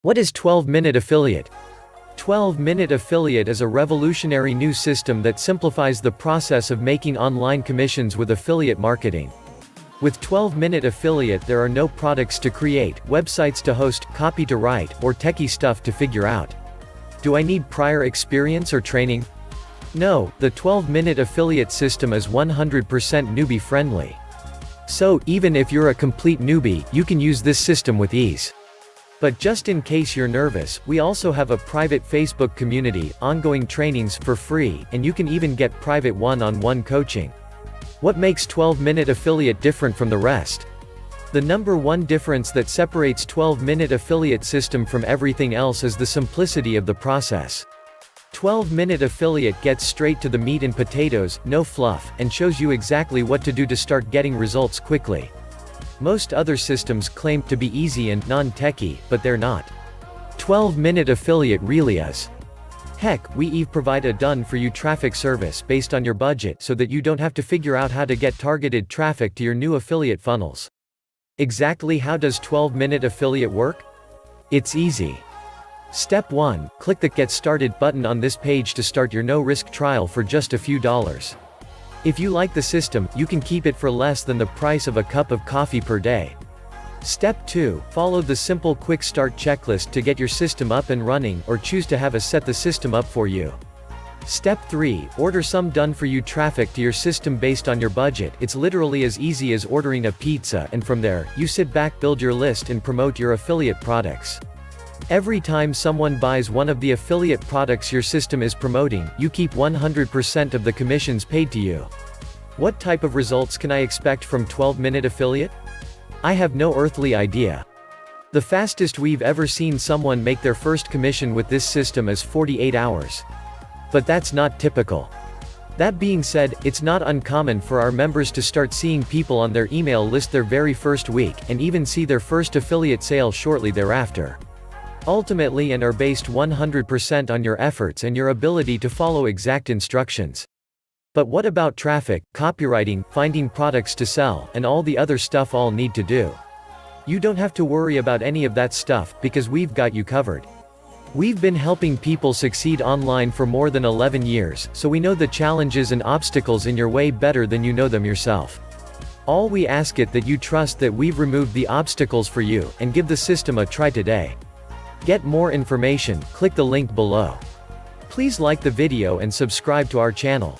What is 12-Minute Affiliate? 12-Minute Affiliate is a revolutionary new system that simplifies the process of making online commissions with affiliate marketing. With 12-Minute Affiliate, there are no products to create, websites to host, copy to write, or techie stuff to figure out. Do I need prior experience or training? No, the 12-Minute Affiliate system is 100% newbie friendly. So, even if you're a complete newbie, you can use this system with ease. But just in case you're nervous, we also have a private Facebook community, ongoing trainings for free, and you can even get private one-on-one coaching. What makes 12-Minute Affiliate different from the rest? The number one difference that separates 12-Minute Affiliate system from everything else is the simplicity of the process. 12-Minute Affiliate gets straight to the meat and potatoes, no fluff, and shows you exactly what to do to start getting results quickly. Most other systems claim to be easy and non-techy, but they're not. 12-Minute Affiliate really is. Heck, we even provide a done-for-you traffic service based on your budget so that you don't have to figure out how to get targeted traffic to your new affiliate funnels. Exactly how does 12-Minute Affiliate work? It's easy. Step 1, click the Get Started button on this page to start your no-risk trial for just a few dollars. If you like the system, you can keep it for less than the price of a cup of coffee per day. Step 2, follow the simple quick start checklist to get your system up and running, or choose to have us set the system up for you. Step 3, order some done-for-you traffic to your system based on your budget. It's literally as easy as ordering a pizza, and from there, you sit back, build your list and promote your affiliate products. Every time someone buys one of the affiliate products your system is promoting, you keep 100% of the commissions paid to you. What type of results can I expect from 12-Minute Affiliate? I have no earthly idea. The fastest we've ever seen someone make their first commission with this system is 48 hours. But that's not typical. That being said, it's not uncommon for our members to start seeing people on their email list their very first week, and even see their first affiliate sale shortly thereafter. Ultimately, and are based 100% on your efforts and your ability to follow exact instructions. But what about traffic, copywriting, finding products to sell, and all the other stuff all need to do? You don't have to worry about any of that stuff, because we've got you covered. We've been helping people succeed online for more than 11 years, so we know the challenges and obstacles in your way better than you know them yourself. All we ask is that you trust that we've removed the obstacles for you, and give the system a try today. Get more information, click the link below. Please like the video and subscribe to our channel.